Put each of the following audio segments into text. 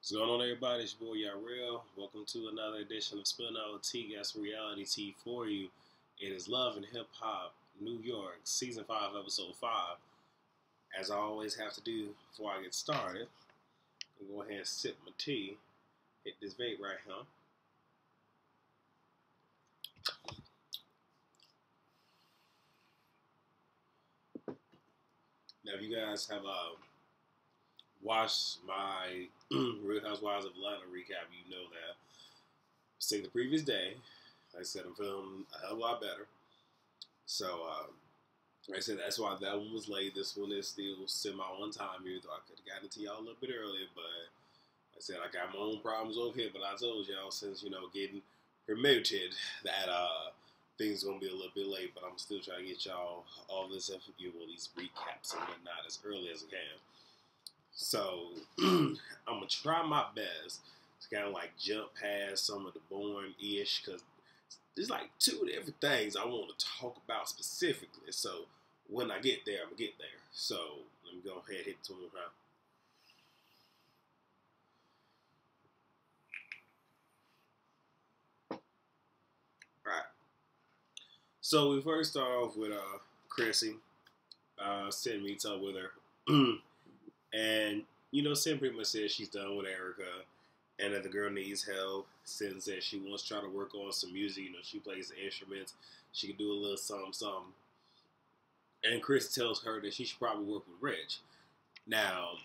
What's going on, everybody? It's your boy Real. Welcome to another edition of Spilling Out Tea. Got some reality tea for you. It is Love and Hip Hop New York, Season 5, Episode 5. As I always have to do before I get started, I'm going to go ahead and sip my tea. Hit this vape right here. Now, if you guys have watched my Real Housewives of Atlanta recap, you know that. Say the previous day, like I said, I'm feeling a hell of a lot better. So, like I said, that's why that one was late. This one is still semi on time, even though I could have gotten it to y'all a little bit earlier. But like I said, I got my own problems over here. But I told y'all, since, getting promoted, that things going to be a little bit late. But I'm still trying to get y'all all this, these recaps and whatnot as early as I can. So, I'm going to try my best to kind of like jump past some of the boring-ish, because there's like two different things I want to talk about specifically. So, when I get there, I'm going to get there. So, let me go ahead and hit it to them now. Alright. So, we first start off with Chrissy. Sin meets up with her. And, Sin pretty much says she's done with Erica and that the girl needs help. Sin says she wants to try to work on some music. She plays the instruments. She can do a little something. And Chris tells her that she should probably work with Rich. Now,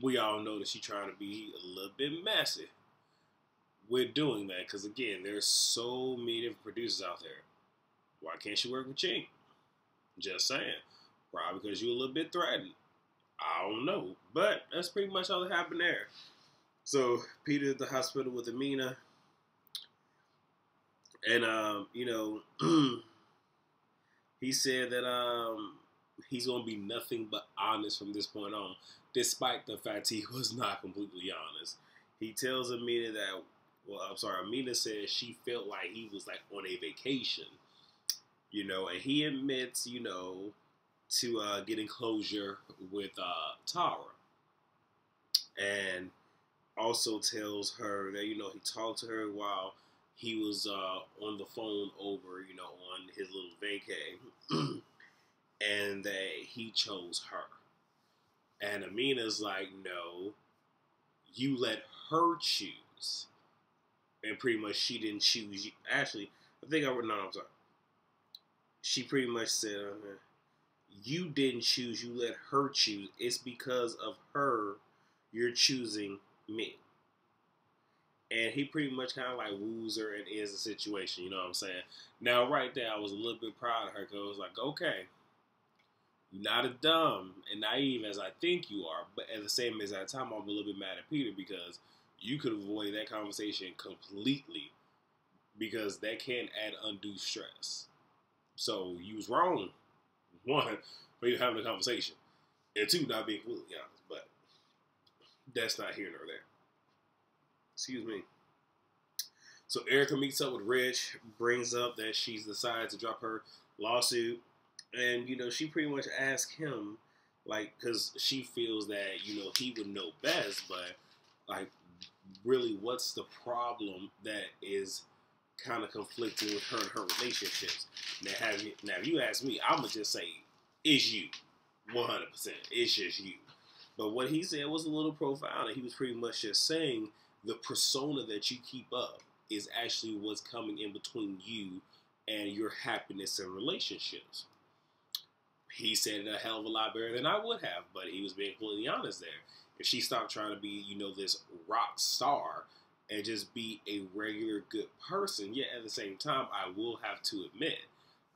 we all know that she's trying to be a little bit messy with doing that. Because, again, there's so many different producers out there. Why can't she work with Chink? Just saying. Probably because you're a little bit threatened. I don't know. But that's pretty much all that happened there. So, Peter's at the hospital with Amina. And, he said that he's going to be nothing but honest from this point on, despite the fact he was not completely honest. He tells Amina that, Amina says she felt like he was like on a vacation, and he admits, to getting closure with Tara. And also tells her that, he talked to her while he was on the phone over, on his little vacay. And that he chose her. And Amina's like, no, you let her choose. And pretty much she didn't choose you. Actually, I'm sorry. She pretty much said, you didn't choose, you let her choose. It's because of her you're choosing me. And he pretty much kind of like woos her and ends the situation, you know what I'm saying? Now, right there, I was a little bit proud of her, because I was like, okay, you're not as dumb and naive as I think you are, but at the same exact time, I'm a little bit mad at Peter, because you could avoid that conversation completely, because that can add undue stress. So, you was wrong. One, for you having a conversation. And two, not being completely honest. But that's not here nor there. Excuse me. So Erica meets up with Rich, brings up that she's decided to drop her lawsuit. And, she pretty much asks him, like, because she feels that, he would know best. But, like, really, what's the problem that is kind of conflicting with her and her relationships? Now, if you ask me, I'm going to just say, it's you. 100%. It's just you. But what he said was a little profound, and he was pretty much just saying the persona that you keep up is actually what's coming in between you and your happiness in relationships. He said it a hell of a lot better than I would have, but he was being completely honest there. If she stopped trying to be, this rock star and just be a regular good person, yet at the same time, I will have to admit,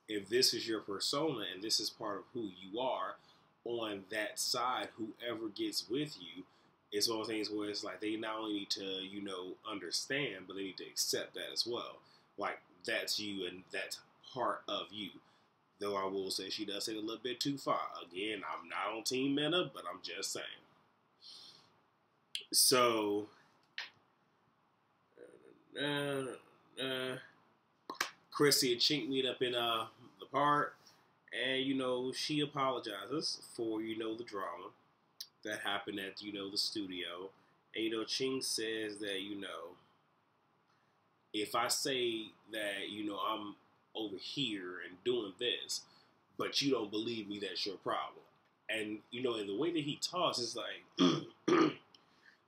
if this is your persona and this is part of who you are, on that side, whoever gets with you, it's one of those things where it's like they not only need to, understand, but they need to accept that as well. Like, that's you and that's part of you. Though I will say she does take a little bit too far. Again, I'm not on Team Mena, but I'm just saying. So, Chrissy and Chink meet up in the park, and she apologizes for the drama that happened at the studio, And, Ching says that, if I say that, I'm over here and doing this, but you don't believe me, that's your problem. And, in the way that he talks, it's like,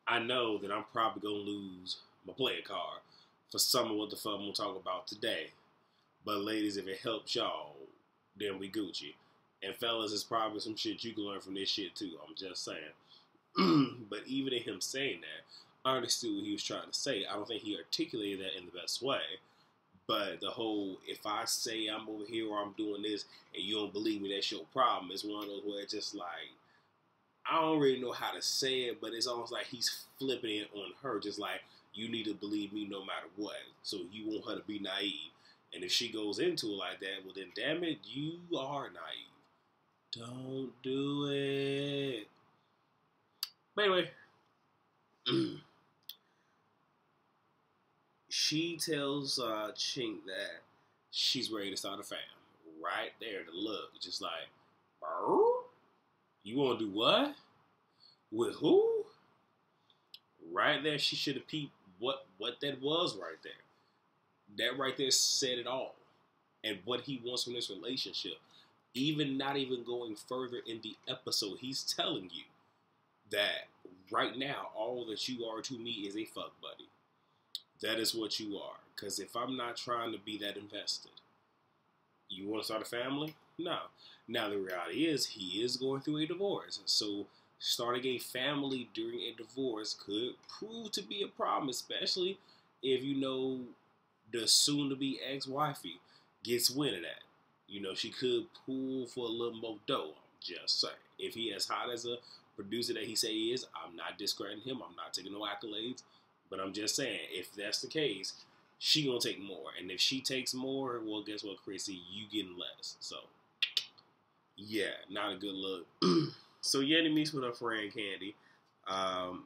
I know that I'm probably going to lose my player card for some of what the fuck I'm going to talk about today. But ladies, if it helps y'all, then we Gucci. And fellas, it's probably some shit you can learn from this shit too. I'm just saying. But even in him saying that, I understood what he was trying to say. I don't think he articulated that in the best way. But the whole, if I say I'm over here or I'm doing this and you don't believe me, that's your problem. It's one of those where it's just like, I don't really know how to say it, but it's almost like he's flipping it on her. Just like, you need to believe me no matter what. So you want her to be naive. And if she goes into it like that, well then damn it, you are naive. Don't do it. But anyway, she tells Chink that she's ready to start a family. Right there, the look, just like, you want to do what? With who? Right there, she should have peeped what that was right there. That right there said it all. And what he wants from this relationship. Even not even going further in the episode, he's telling you that right now, all that you are to me is a fuck buddy. That is what you are. Because if I'm not trying to be that invested, you want to start a family? No. Now, the reality is, he is going through a divorce. So, starting a family during a divorce could prove to be a problem, especially if, the soon-to-be ex-wifey gets wind of that. She could pull for a little more dough. I'm just saying. If he as hot as a producer that he say he is, I'm not discrediting him. I'm not taking no accolades. But I'm just saying, if that's the case, she gonna take more. And if she takes more, well, guess what, Chrissy? You getting less. So, yeah, not a good look. So, Yenny meets with her friend, Candy. And,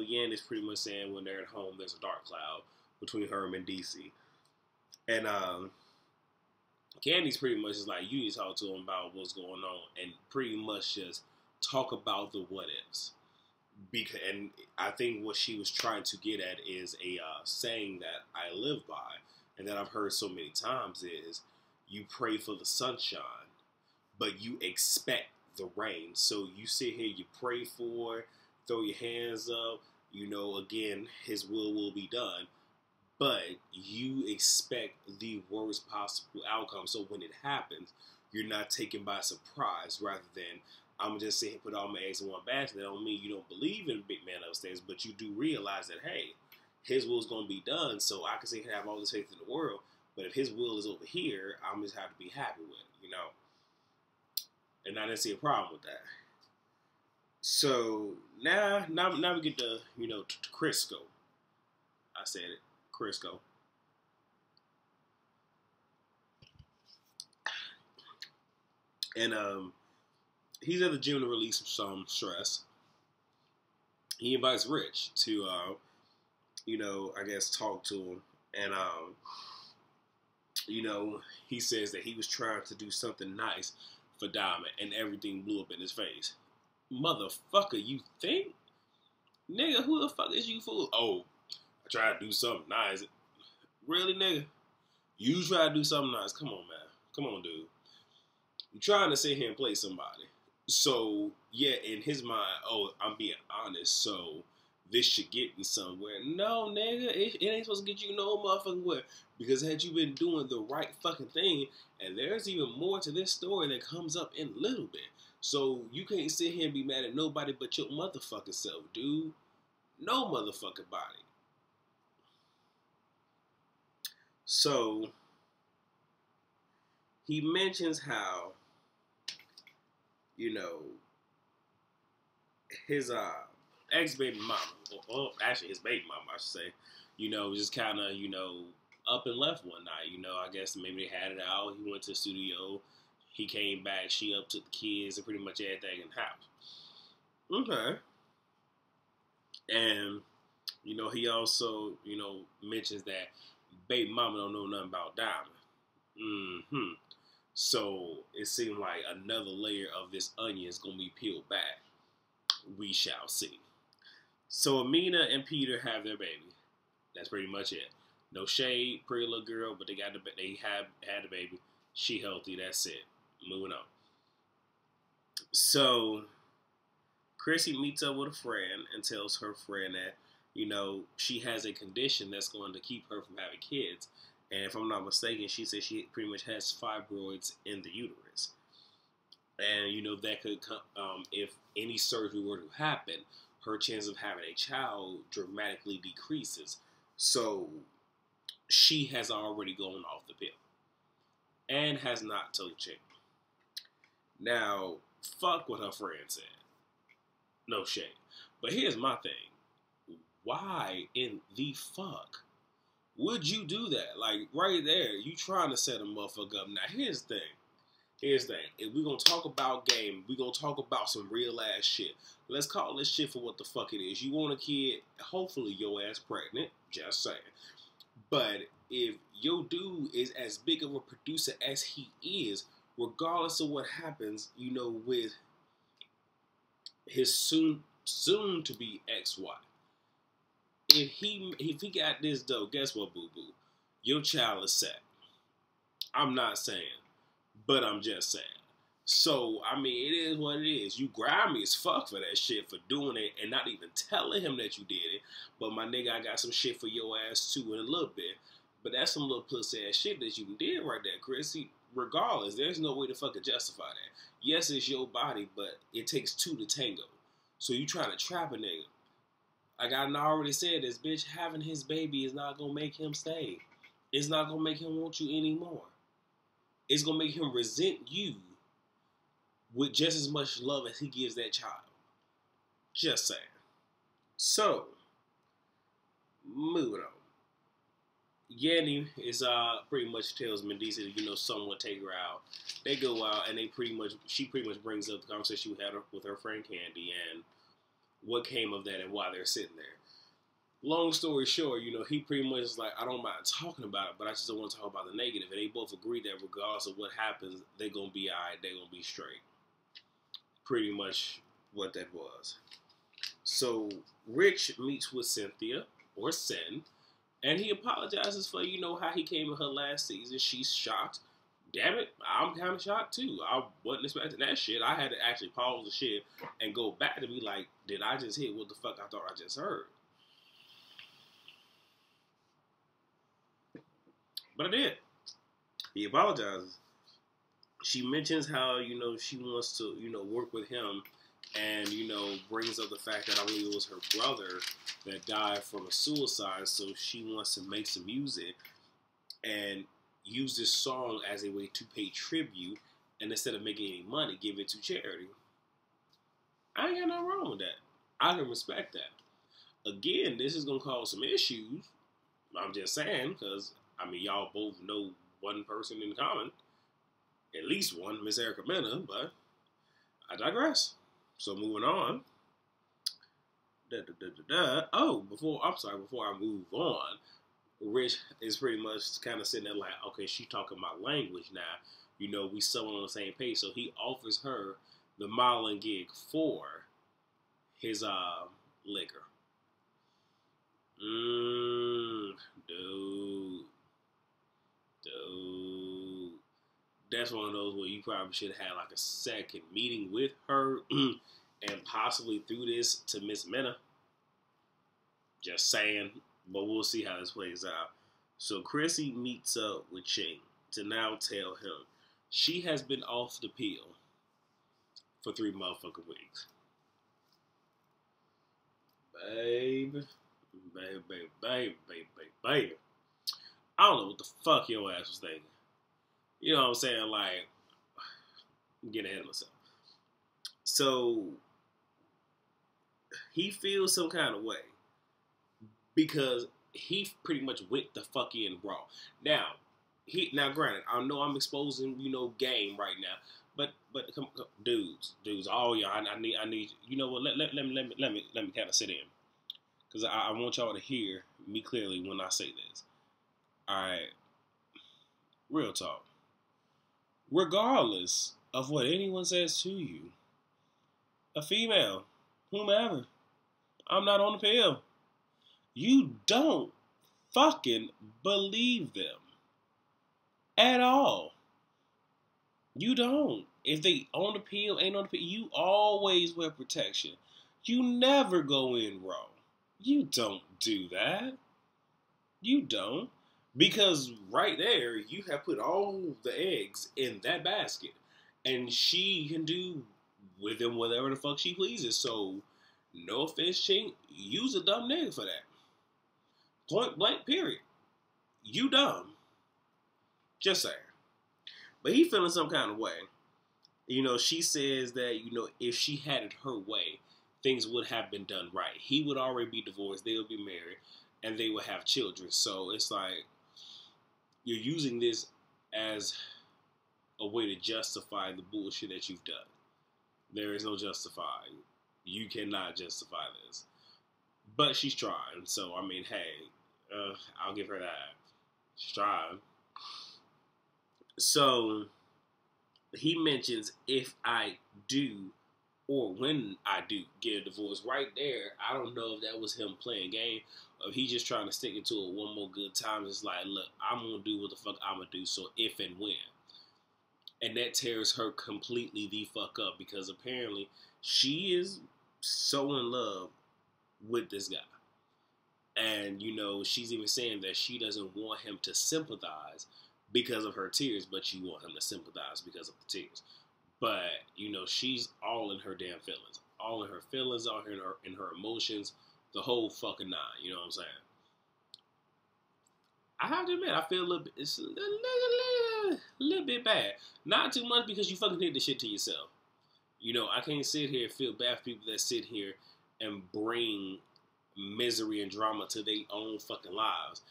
Yen is pretty much saying when they're at home, there's a dark cloud between Herm and DC. And, Candy's pretty much just like, you need to talk to him about what's going on and pretty much just talk about the what ifs. And I think what she was trying to get at is a saying that I live by and that I've heard so many times is, you pray for the sunshine, but you expect the rain. So you sit here, you pray for it, throw your hands up, again, his will be done. But you expect the worst possible outcome. So when it happens, you're not taken by surprise rather than, I'm just saying, put all my eggs in one basket. That don't mean you don't believe in big man upstairs, but you do realize that, hey, his will is going to be done. So I can say I have all this faith in the world, but if his will is over here, I'm just have to be happy with it, And I didn't see a problem with that. So now we get to, to Crisco. I said it. Crisco. And he's at the gym to release some stress. He invites Rich to I guess talk to him. And he says that he was trying to do something nice for Diamond and everything blew up in his face. Motherfucker, you think? Nigga, who the fuck is you fool? Oh, I tried to do something nice. Really, nigga? You try to do something nice. Come on, man. Come on, dude. You're trying to sit here and play somebody. So, yeah, in his mind, oh, I'm being honest, so this should get me somewhere. No, nigga, it ain't supposed to get you no motherfucking where. Because had you been doing the right fucking thing, and there's even more to this story that comes up in a little bit. So, you can't sit here and be mad at nobody but your motherfucking self, dude. No motherfucking body. So, he mentions how, his ex-baby mama, or actually his baby mama, I should say, just kind of, up and left one night. I guess maybe they had it out. He went to the studio. He came back. She up took the kids and pretty much everything in the house. Okay. And, he also, mentions that baby mama don't know nothing about Diamond. So it seemed like another layer of this onion is going to be peeled back. We shall see. So Amina and Peter have their baby. That's pretty much it. No shade, pretty little girl, but they had the baby. She healthy. That's it. Moving on. So Chrissy meets up with a friend and tells her friend that, she has a condition that's going to keep her from having kids. And if I'm not mistaken, she said she pretty much has fibroids in the uterus. And, that could come, if any surgery were to happen, her chance of having a child dramatically decreases. So she has already gone off the pill and has not told Chick. Now, fuck what her friend said. No shade. But here's my thing. Why in the fuck would you do that? Like, right there, you trying to set a motherfucker up. Now, here's the thing. If we're going to talk about game, we're going to talk about some real ass shit. Let's call this shit for what the fuck it is. You want a kid, hopefully your ass pregnant. Just saying. But if your dude is as big of a producer as he is, regardless of what happens, with his soon to be ex-wife, if he got this dough, guess what, boo boo? Your child is set. I'm not saying, but I'm just saying. So, I mean, it is what it is. You grimy as fuck for that shit, for doing it and not even telling him that you did it. But my nigga, I got some shit for your ass too in a little bit. But that's some little pussy ass shit that you did right there, Chris. See, regardless, there's no way to fucking justify that. Yes, it's your body, but it takes two to tango. So you trying to trap a nigga. Like I already said, this bitch having his baby is not going to make him stay. It's not going to make him want you anymore. It's going to make him resent you with just as much love as he gives that child. Just saying. So, moving on. Yanni is pretty much tells Mendiza to, somewhat take her out. They go out and she pretty much brings up the conversation she had with her friend Candy and what came of that and why they're sitting there. Long story short, he pretty much is like, I don't mind talking about it, but I just don't want to talk about the negative. And they both agree that regardless of what happens, they're going to be alright, they're going to be straight. Pretty much what that was. So, Rich meets with Cynthia, or Sen, and he apologizes for, how he came in her last season. She's shocked. Damn it, I'm kind of shocked too. I wasn't expecting that shit. I had to actually pause the shit and go back to be like, did I just hear what the fuck I thought I just heard? But I did. He apologizes. She mentions how, she wants to, work with him and, brings up the fact that I believe it was her brother that died from a suicide. So she wants to make some music and use this song as a way to pay tribute, and instead of making any money, give it to charity. I ain't got nothing wrong with that. I can respect that. Again, this is going to cause some issues. I'm just saying, because, y'all both know one person in common. At least one, Miss Erica Mena, but I digress. So moving on. Before I move on, Rich is pretty much kind of sitting there like, okay, she talking my language now. We somewhat on the same page. So he offers her the modeling gig for his liquor. Dude. That's one of those where you probably should have like a second meeting with her and possibly through this to Miss Mena. Just saying. But we'll see how this plays out. So Chrissy meets up with Ching to now tell him she has been off the pill for 3 motherfucking weeks. Baby. I don't know what the fuck your ass was thinking. You know what I'm saying? Like, I'm getting ahead of myself. So, he feels some kind of way because he pretty much went the fuck in raw. Now, granted, I know I'm exposing, game right now, but come, dudes, all y'all, I need, you know what? Let me kind of sit in, because I want y'all to hear me clearly when I say this. All right, real talk. Regardless of what anyone says to you, a female, whomever, I'm not on the pill. You don't fucking believe them at all. You don't. If they on the pill, ain't on the pill, you always wear protection. You never go in raw. You don't do that. You don't. Because right there, you have put all the eggs in that basket. And she can do with them whatever the fuck she pleases. So, no offense, Chink. You's a dumb nigga for that. Point blank, period. You dumb. Just saying. But he feeling some kind of way. You know, she says that, you know, if she had it her way, things would have been done right. He would already be divorced, they would be married, and they would have children. So it's like, you're using this as a way to justify the bullshit that you've done. There is no justifying. You cannot justify this. But she's trying. So, I mean, hey, I'll give her that. She's trying. So, he mentions if I do or when I do get a divorce. Right there, I don't know if that was him playing game or if he just trying to stick it to it one more good time. It's like, look, I'm going to do what the fuck I'm going to do, so if and when. And that tears her completely the fuck up because apparently she is so in love with this guy. And, you know, she's even saying that she doesn't want him to sympathize because of her tears, but you want him to sympathize because of the tears. But, you know, she's all in her damn feelings. All in her feelings, all in her emotions, the whole fucking nine, you know what I'm saying? I have to admit, I feel it's a little bit bad. Not too much because you fucking did this shit to yourself. You know, I can't sit here and feel bad for people that sit here and bring misery and drama to their own fucking lives.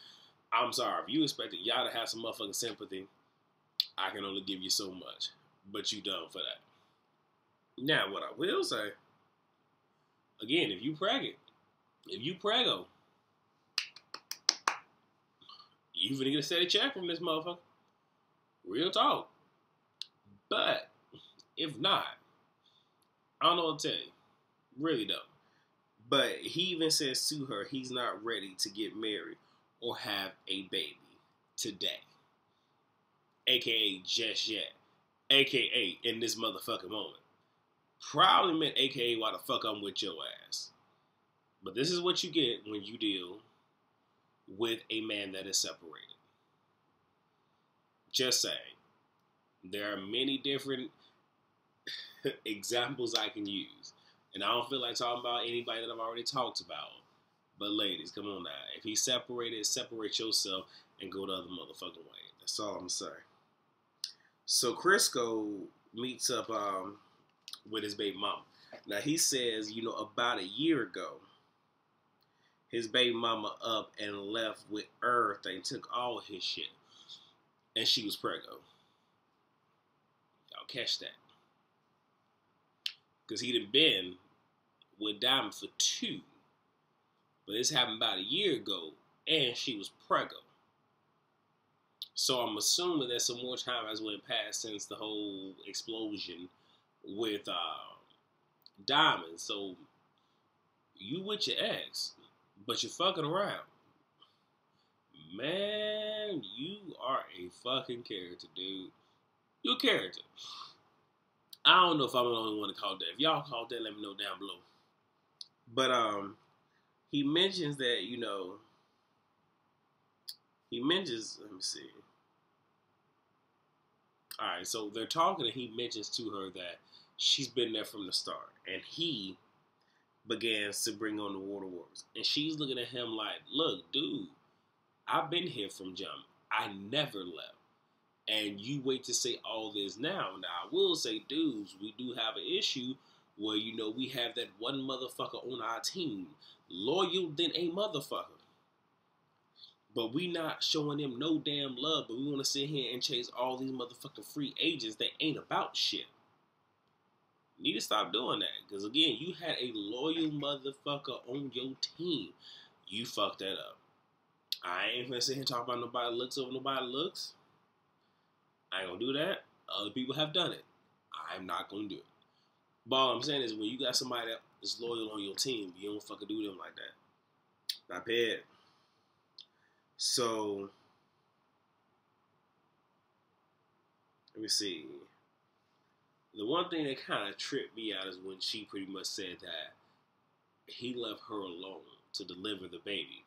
I'm sorry, if you expected y'all to have some motherfucking sympathy, I can only give you so much. But you dumb for that. Now, what I will say, again, if you preggo, you finna get a steady check from this motherfucker. Real talk. But, if not, I don't know what to tell you. Really don't. But he even says to her he's not ready to get married or have a baby today. AKA just yet. AKA in this motherfucking moment. Probably meant AKA why the fuck I'm with your ass. But this is what you get when you deal with a man that is separated. Just saying. There are many different examples I can use. And I don't feel like talking about anybody that I've already talked about. But ladies, come on now. If he's separated, separate yourself and go the other motherfucking way. That's all I'm going to say. So Crisco meets up with his baby mama. Now he says, you know, about a year ago, his baby mama up and left with everything, took all his shit. And she was preggo. Y'all catch that. Because he'd have been with Diamond for 2. But this happened about a year ago, and she was preggo. So I'm assuming that some more time has went past since the whole explosion with Diamond. So you with your ex, but you're fucking around. Man, you are a fucking character, dude. You're a character. I don't know if I'm the only one to call that. If y'all call that, let me know down below. But he mentions that, you know, let me see. Alright, so they're talking and he mentions to her that she's been there from the start. And he begins to bring on the water wars. And she's looking at him like, look, dude, I've been here from jump. I never left. And you wait to say all this now. Now, I will say, dudes, we do have an issue where, you know, we have that one motherfucker on our team. Loyal than a motherfucker. But we not showing him no damn love. But we want to sit here and chase all these motherfucking free agents that ain't about shit. You need to stop doing that. Because, again, you had a loyal motherfucker on your team. You fucked that up. I ain't gonna sit here and talk about nobody looks over nobody looks. I ain't gonna do that. Other people have done it. I'm not gonna do it. But all I'm saying is when you got somebody that is loyal on your team. You don't fucking do them like that. Not bad. So, let me see. The one thing that kind of tripped me out is when she pretty much said that he left her alone to deliver the baby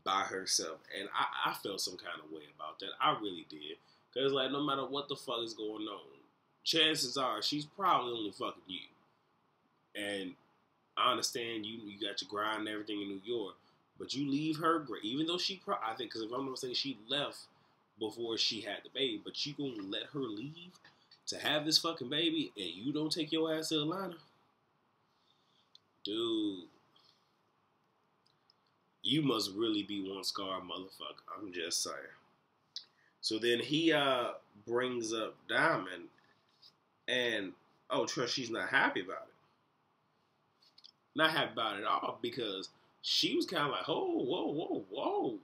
by herself. And I felt some kind of way about that. I really did. Because, like, no matter what the fuck is going on, chances are she's probably only fucking you. And I understand you got your grind and everything in New York, but you leave her, even though I think, because if I'm not saying she left before she had the baby, but you gonna let her leave to have this fucking baby and you don't take your ass to Atlanta? Dude, you must really be one scarred motherfucker. I'm just saying. So then he brings up Diamond, and trust she's not happy about it. Not happy about it at all, because she was kind of like, whoa.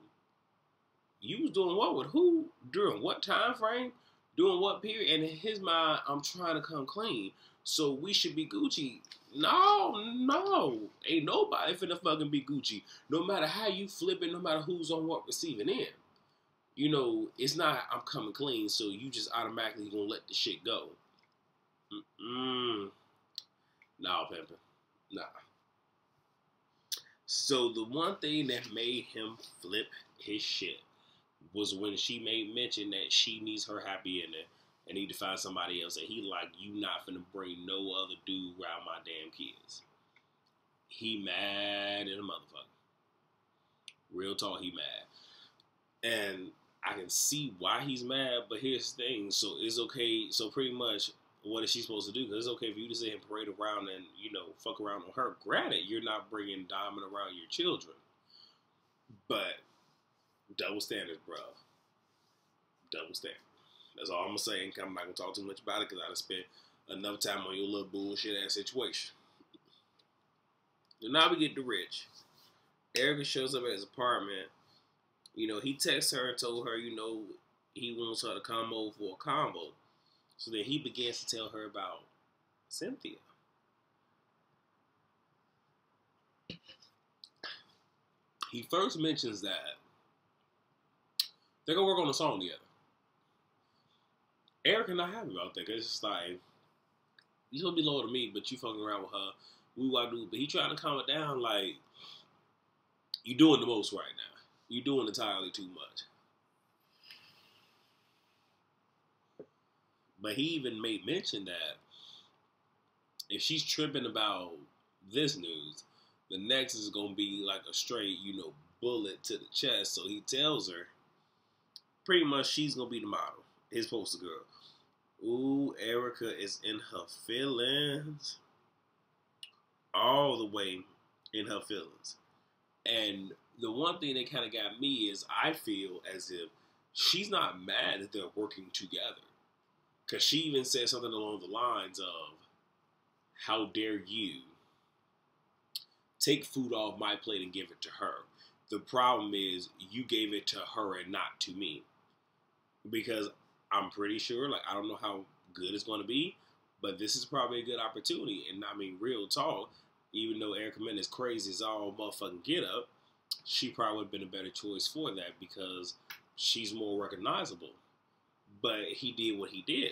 You was doing what with who? During what time frame? Doing what period? And in his mind, I'm trying to come clean, so we should be Gucci. No. Ain't nobody finna fucking be Gucci. No matter how you flip it, no matter who's on what receiving end. You know, it's not I'm coming clean, so you just automatically gonna let the shit go. Nah, pimpin'. Nah. So the one thing that made him flip his shit was when she made mention that she needs her happy ending and need to find somebody else. And he like, you not finna bring no other dude around my damn kids. He mad at a motherfucker. Real talk, he mad. And I can see why he's mad, but here's the thing. So it's okay. So pretty much, what is she supposed to do? Because it's okay for you to sit and parade around and, fuck around on her. Granted, you're not bringing Diamond around your children. But double standards, bro. Double standards. That's all I'm going to say. I'm not going to talk too much about it because I done spent enough time on your little bullshit ass situation. So now we get to Rich. Erica shows up at his apartment. He texts her and told her, he wants her to come over for a combo. So then he begins to tell her about Cynthia. He first mentions that they're going to work on a song together. Erica not happy about that, because it's just like, you supposed to be loyal to me, but you fucking around with her. But he trying to calm it down like, you doing the most right now. You doing entirely too much. But he even made mention that if she's tripping about this news, the next is going to be like a straight, bullet to the chest. So he tells her, pretty much she's going to be the model, his poster girl. Ooh, Erica is in her feelings. All the way in her feelings. And the one thing that kind of got me is I feel as if she's not mad that they're working together. Because she even said something along the lines of, how dare you take food off my plate and give it to her. The problem is you gave it to her and not to me. Because I'm pretty sure, I don't know how good it's going to be, but this is probably a good opportunity. And I mean, real talk, even though Erica Mena is crazy as all motherfucking get up, she probably would have been a better choice for that because she's more recognizable. But he did what he did.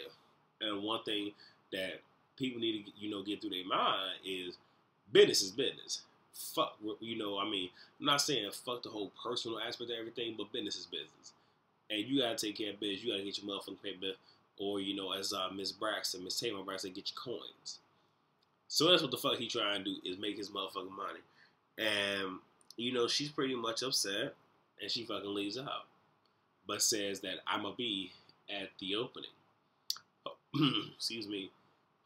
And one thing that people need to, get through their mind is business is business. Fuck, I'm not saying fuck the whole personal aspect of everything, but business is business. And you got to take care of business. You got to get your motherfucking paper. Or, as Miss Taylor Braxton, get your coins. So that's what the fuck he trying to do, is make his motherfucking money. And, she's pretty much upset. And she fucking leaves out. But says that I'm going to be at the opening. Excuse me.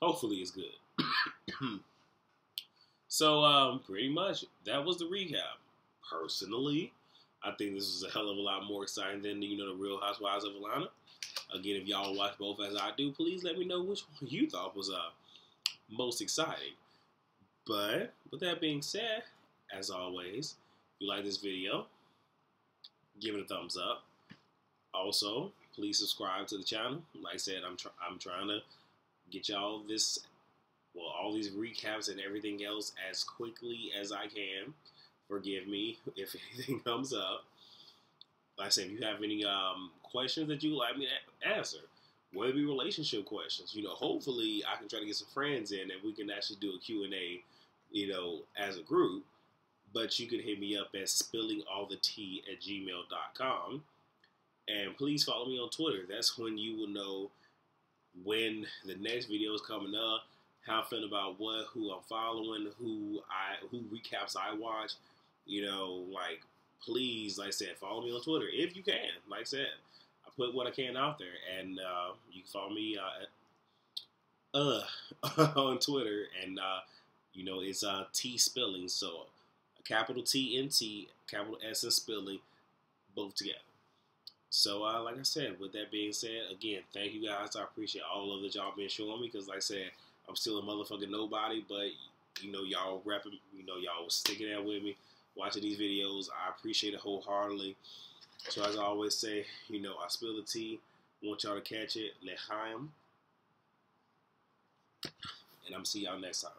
Hopefully it's good. So, pretty much, that was the recap. Personally, I think this is a hell of a lot more exciting than, the Real Housewives of Atlanta. Again, if y'all watch both as I do, please let me know which one you thought was most exciting. But, with that being said, as always, if you like this video, give it a thumbs up. Also, please subscribe to the channel. Like I said, I'm trying to get y'all this well, all these recaps and everything else as quickly as I can. Forgive me if anything comes up. Like I said, if you have any questions that you would like me to answer, whether it be relationship questions, hopefully I can try to get some friends in and we can actually do a Q&A, as a group. But you can hit me up at spillingallthetea@gmail.com. And please follow me on Twitter. That's when you will know when the next video is coming up, how I'm feeling about who I'm following, who recaps I watch. Please, like I said, follow me on Twitter if you can. Like I said, I put what I can out there, and you can follow me on Twitter, and it's T Spilling, so a capital T N T, capital S and Spilling, both together. So, like I said, with that being said, again, thank you guys. I appreciate all of that y'all been showing me, because like I said, I'm still a motherfucking nobody, but y'all rapping, y'all was sticking there with me, watching these videos. I appreciate it wholeheartedly. So as I always say, I spill the tea. I want y'all to catch it. LHHNY. And I'm see y'all next time.